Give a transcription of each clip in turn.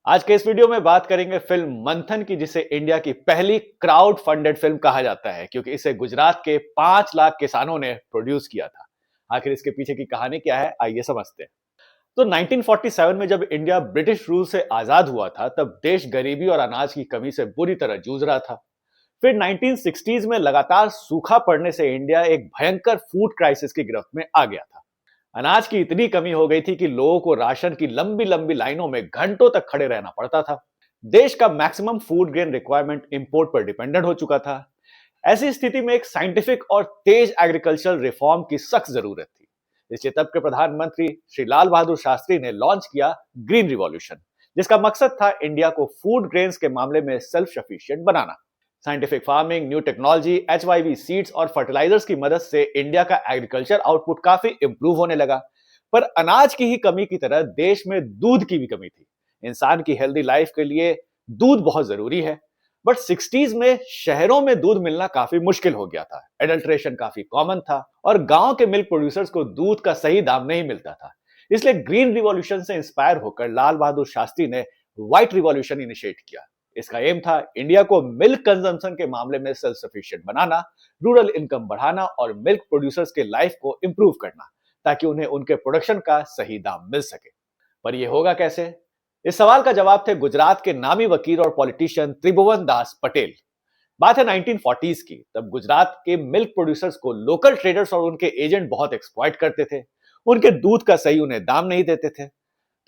आज के इस वीडियो में बात करेंगे फिल्म मंथन की, जिसे इंडिया की पहली क्राउड फंडेड फिल्म कहा जाता है क्योंकि इसे गुजरात के 5 लाख किसानों ने प्रोड्यूस किया था। आखिर इसके पीछे की कहानी क्या है, आइए समझते हैं। तो 1947 में जब इंडिया ब्रिटिश रूल से आजाद हुआ था, तब देश गरीबी और अनाज की कमी से बुरी तरह जूझ रहा था। फिर 1960s में लगातार सूखा पड़ने से इंडिया एक भयंकर फूड क्राइसिस की गिरफ्त में आ गया था। अनाज की इतनी कमी हो गई थी कि लोगों को राशन की लंबी लंबी लाइनों में घंटों तक खड़े रहना पड़ता था। देश का maximum food grain requirement import पर डिपेंडेंट हो चुका था। ऐसी स्थिति में एक साइंटिफिक और तेज एग्रीकल्चरल रिफॉर्म की सख्त जरूरत थी। इसलिए तब के प्रधानमंत्री श्री लाल बहादुर शास्त्री ने लॉन्च किया ग्रीन रिवॉल्यूशन, जिसका मकसद था इंडिया को फूड ग्रेन्स के मामले में सेल्फ सफिशिएंट बनाना। Scientific farming, new technology, HYV seeds और फर्टिलाइजर्स की मदद से इंडिया का एग्रीकल्चर आउटपुट काफी इंप्रूव होने लगा। पर अनाज की ही कमी की तरह देश में दूध की भी कमी थी। इंसान की हेल्दी लाइफ के लिए दूध बहुत जरूरी है। बट 60s में शहरों में दूध मिलना काफी मुश्किल हो गया था। एडल्ट्रेशन काफी कॉमन था और गांव के मिल्क प्रोड्यूसर्स को दूध का सही दाम नहीं मिलता था। इसलिए ग्रीन रिवॉल्यूशन से इंस्पायर होकर लाल बहादुर शास्त्री ने व्हाइट रिवॉल्यूशन इनिशिएट किया। इसका एम था इंडिया को मिल्क कंजम्पशन के मामले में सेल्फ सफिशिएंट बनाना, रूरल इनकम बढ़ाना और मिल्क प्रोड्यूसर्स के लाइफ को इंप्रूव करना, ताकि उन्हें उनके प्रोडक्शन का सही दाम मिल सके। पर यह होगा कैसे? इस सवाल का जवाब थे गुजरात के नामी वकील और पॉलिटिशियन त्रिभुवन दास पटेल। बात है 1940s की। तब गुजरात के मिल्क प्रोड्यूसर्स को लोकल ट्रेडर्स और उनके एजेंट बहुत एक्सप्लॉइट करते थे। उनके दूध का सही उन्हें दाम नहीं देते थे।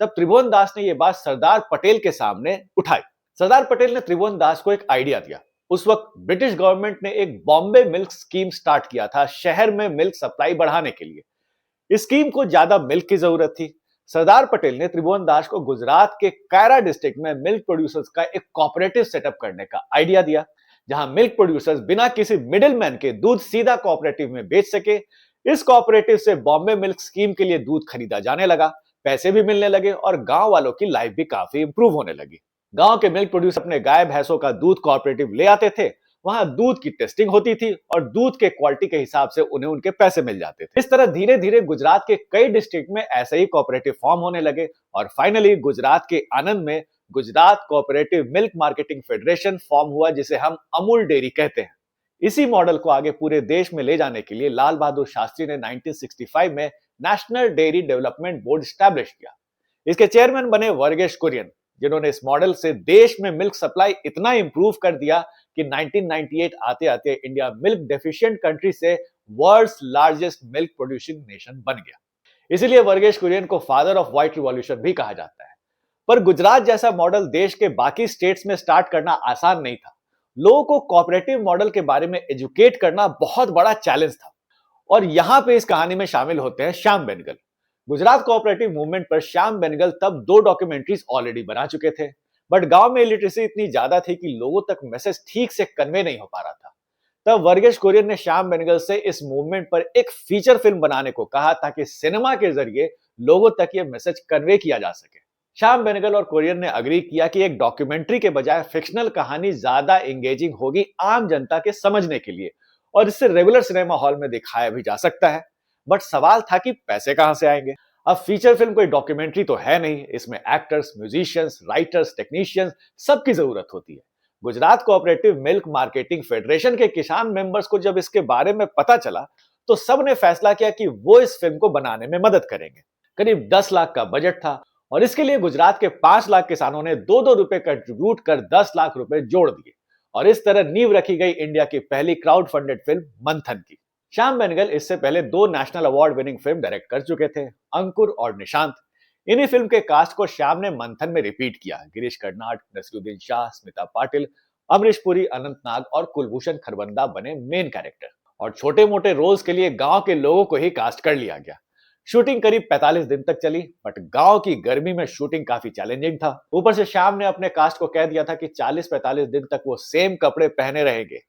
तब त्रिभुवन दास ने यह बात सरदार पटेल के सामने उठाई। सरदार पटेल ने त्रिभुवन दास को एक आइडिया दिया। उस वक्त ब्रिटिश गवर्नमेंट ने एक बॉम्बे मिल्क स्कीम स्टार्ट किया था शहर में मिल्क सप्लाई बढ़ाने के लिए। इस स्कीम को ज्यादा मिल्क की जरूरत थी। सरदार पटेल ने त्रिभुवन दास को गुजरात के कायरा डिस्ट्रिक्ट में मिल्क प्रोड्यूसर्स का एक कोऑपरेटिव सेटअप करने का आइडिया दिया, जहां मिल्क प्रोड्यूसर्स बिना किसी मिडिलमैन के दूध सीधा कोऑपरेटिव में बेच सके। इस कोऑपरेटिव से बॉम्बे मिल्क स्कीम के लिए दूध खरीदा जाने लगा, पैसे भी मिलने लगे और गांव वालों की लाइफ भी काफी इंप्रूव होने लगी। गांव के मिल्क प्रोड्यूसर अपने गाय भैंसों का दूध कोऑपरेटिव ले आते थे। वहां दूध की टेस्टिंग होती थी और दूध के क्वालिटी के हिसाब से उन्हें उनके पैसे मिल जाते थे। इस तरह धीरे धीरे गुजरात के कई डिस्ट्रिक्ट में ऐसे ही कोऑपरेटिव फॉर्म होने लगे और फाइनली गुजरात के आनंद में Gujarat cooperative milk marketing federation form हुआ, जिसे हम अमूल डेयरी कहते हैं। इसी मॉडल को आगे पूरे देश में ले जाने के लिए लाल बहादुर शास्त्री ने 1965 में national dairy development board establish किया। इसके चेयरमैन बने वर्गेश कुरियन, जिन्होंने इस मॉडल से देश में मिल्क सप्लाई इतना इंप्रूव कर दिया कि 1998 आते आते इंडिया मिल्क डेफिशिएंट कंट्री से world's largest milk producing nation बन गया। इसीलिए वर्गेश कुरियन को फादर ऑफ व्हाइट रिवॉल्यूशन भी कहा जाता है। पर गुजरात जैसा मॉडल देश के बाकी स्टेट्स में स्टार्ट करना आसान नहीं था। लोगों को कोऑपरेटिव मॉडल के बारे में एजुकेट करना बहुत बड़ा चैलेंज था। और यहां पे इस कहानी में शामिल होते हैं श्याम बेनेगल। गुजरात कोऑपरेटिव मूवमेंट पर श्याम बेनेगल तब 2 डॉक्यूमेंट्रीज ऑलरेडी बना चुके थे। बट गांव में इलिटरेसी इतनी ज्यादा थी कि लोगों तक मैसेज ठीक से कन्वे नहीं हो पा रहा था। तब वर्गेश कुरियन ने श्याम बेनेगल से इस मूवमेंट पर एक फीचर फिल्म बनाने को कहा, ताकि सिनेमा के जरिए लोगों तक यह मैसेज कन्वे किया जा सके। श्याम बेनेगल और कुरियन ने अग्री किया कि एक डॉक्यूमेंट्री के बजाय फिक्शनल कहानी ज्यादा एंगेजिंग होगी आम जनता के समझने के लिए, और इससे रेगुलर सिनेमा हॉल में दिखाया भी जा सकता है। बट सवाल था कि पैसे कहां से आएंगे। अब फीचर फिल्म कोई डॉक्यूमेंट्री तो है नहीं, इसमें एक्टर्स, म्यूजिशियंस, राइटर्स, टेक्नीशियंस सबकी जरूरत होती है। Gujarat cooperative milk marketing federation के किसान मेंबर्स को जब इसके बारे में पता चला, तो सब ने फैसला किया कि वो इस फिल्म को बनाने में मदद करेंगे। करीब 10 लाख का बजट था और इसके लिए गुजरात के 5 लाख किसानों ने 2-2 रुपए कंट्रीब्यूट कर 10 लाख रुपए जोड़ दिए और इस तरह नींव रखी गई इंडिया की पहली क्राउड फंडेड फिल्म मंथन की। श्याम बेनेगल इससे पहले 2 national award winning film direct कर चुके थे, अंकुर और निशांत। इन्हीं फिल्म के कास्ट को श्याम ने मंथन में रिपीट किया। गिरीश कर्नाड, नसीरुद्दीन शाह, स्मिता पाटिल, अमरीश पुरी, अनंत नाग और कुलभूषण खरबंदा बने मेन कैरेक्टर। और छोटे मोटे रोल्स के लिए गांव के लोगों को ही कास्ट कर लिया गया। शूटिंग करीब 45 दिन तक चली, बट गांव की गर्मी में शूटिंग काफी चैलेंजिंग था। ऊपर से श्याम ने अपने कास्ट को कह दिया था कि 40-45 दिन तक वो सेम कपड़े पहने रहेंगे।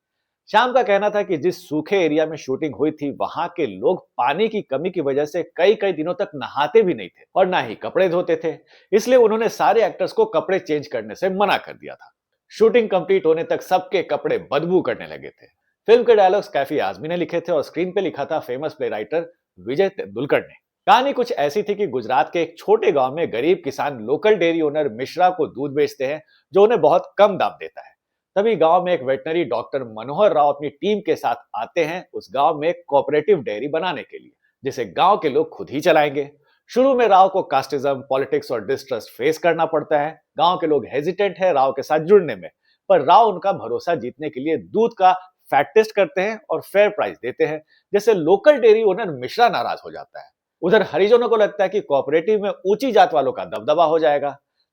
श्याम का कहना था कि जिस सूखे एरिया में शूटिंग हुई थी, वहां के लोग पानी की कमी की वजह से कई कई दिनों तक नहाते भी नहीं थे और ना ही कपड़े धोते थे। इसलिए उन्होंने सारे एक्टर्स को कपड़े चेंज करने से मना कर दिया था। शूटिंग कंप्लीट होने तक सबके कपड़े बदबू करने लगे थे। फिल्म के डायलॉग्स कैफी आजमी ने लिखे थे और स्क्रीन पे लिखा था फेमस प्ले राइटर विजय तेंदुलकर ने। कहानी कुछ ऐसी थी कि गुजरात के एक छोटे गांव में गरीब किसान लोकल डेयरी ओनर मिश्रा को दूध बेचते हैं, जो उन्हें बहुत कम दाम देता है। तभी गांव में एक वेटनरी डॉक्टर मनोहर राव अपनी टीम के साथ आते हैं उस गांव में एक कोऑपरेटिव डेयरी बनाने के लिए, जिसे गांव के लोग खुद ही चलाएंगे। शुरू में राव को कास्टिज्म, पॉलिटिक्स और डिस्ट्रस्ट फेस करना पड़ता है। गांव के लोग हेजिटेंट है राव के साथ जुड़ने में, पर राव उनका भरोसा जीतने के लिए दूध का फैट टेस्ट करते हैं और फेयर प्राइस देते हैं, जैसे लोकल डेयरी ओनर मिश्रा नाराज हो जाता है। उधर हरिजनों को लगता है कि कोऑपरेटिव में ऊंची जात वालों का दबदबा हो जाएगा।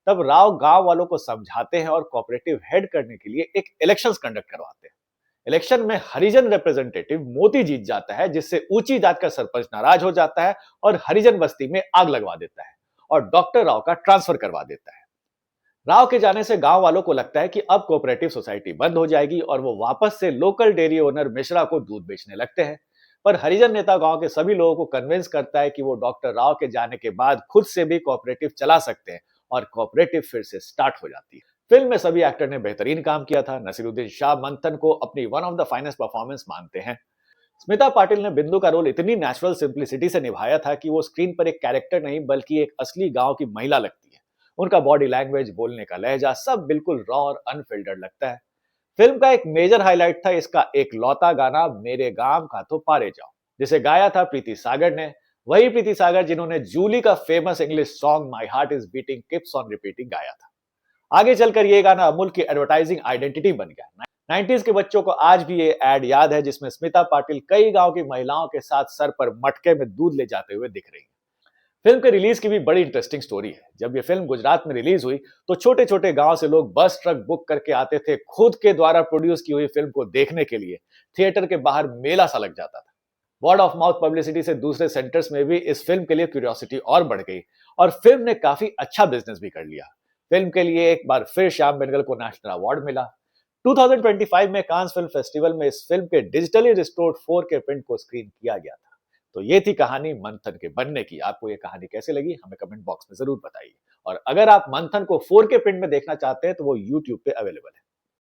तब राव गांव वालों को समझाते हैं और कोऑपरेटिव हेड करने के लिए एक इलेक्शंस कंडक्ट करवाते हैं। इलेक्शन में हरिजन रिप्रेजेंटेटिव मोती जीत जाता है, जिससे ऊंची जात का सरपंच नाराज हो जाता है और हरिजन बस्ती में आग लगवा देता है और डॉक्टर राव का ट्रांसफर करवा देता है। राव के जाने से गांव वालों को लगता है कि अब कोऑपरेटिव सोसाइटी बंद हो जाएगी और वो वापस से लोकल डेयरी ओनर मिश्रा को दूध बेचने लगते हैं। पर हरिजन नेता गांव के सभी लोगों को कन्विंस करता है कि वो डॉक्टर राव के जाने के बाद खुद से भी कोऑपरेटिव चला सकते हैं और कोऑपरेटिव फिर से स्टार्ट हो जाती है। फिल्म में सभी एक्टर ने बेहतरीन काम किया था। नसीरुद्दीन शाह मंथन को अपनी one of the finest performance मानते हैं। स्मिता पाटिल ने बिंदु का रोल इतनी नेचुरल सिंप्लिसिटी से निभाया था कि वो स्क्रीन पर एक कैरेक्टर नहीं बल्कि एक असली गांव की महिला लगती है। उनका बॉडी लैंग्वेज, बोलने का लहजा सब बिल्कुल रॉ और अनफिल्टर्ड लगता है। फिल्म का एक मेजर हाईलाइट था इसका एक लौता गाना मेरे गांव का तो पारे जाओ, जिसे गाया था प्रीति सागर ने। वही प्रीति सागर जिन्होंने जूली का famous English song my heart is beating keeps on repeating गाया था। आगे चलकर ये गाना अमूल की एडवर्टाइजिंग आइडेंटिटी बन गया। 90s के बच्चों को आज भी ये एड याद है, जिसमें स्मिता पाटिल कई गांव की महिलाओं के साथ सर पर मटके में दूध ले जाते हुए दिख रही है। फिल्म के रिलीज की भी बड़ी इंटरेस्टिंग स्टोरी है। जब ये फिल्म गुजरात में रिलीज हुई तो छोटे छोटे गांव से लोग बस ट्रक बुक करके आते थे खुद के द्वारा प्रोड्यूस की हुई फिल्म को देखने के लिए। थिएटर के बाहर मेला सा लग जाता था। वर्ड ऑफ माउथ पब्लिसिटी से दूसरे सेंटर्स में भी इस फिल्म के लिए क्यूरियोसिटी और बढ़ गई और फिल्म ने काफी अच्छा बिजनेस भी कर लिया। फिल्म के लिए एक बार फिर श्याम बेनेगल को नेशनल अवार्ड मिला। 2025 में कांस फिल्म फेस्टिवल में इस फिल्म के डिजिटली रिस्टोर्ड 4K प्रिंट को स्क्रीन किया गया था। तो ये थी कहानी मंथन के बनने की। आपको ये कहानी कैसे लगी हमें कमेंट बॉक्स में जरूर बताइए। और अगर आप मंथन को 4K प्रिंट में देखना चाहते हैं तो वो YouTube पे अवेलेबल है।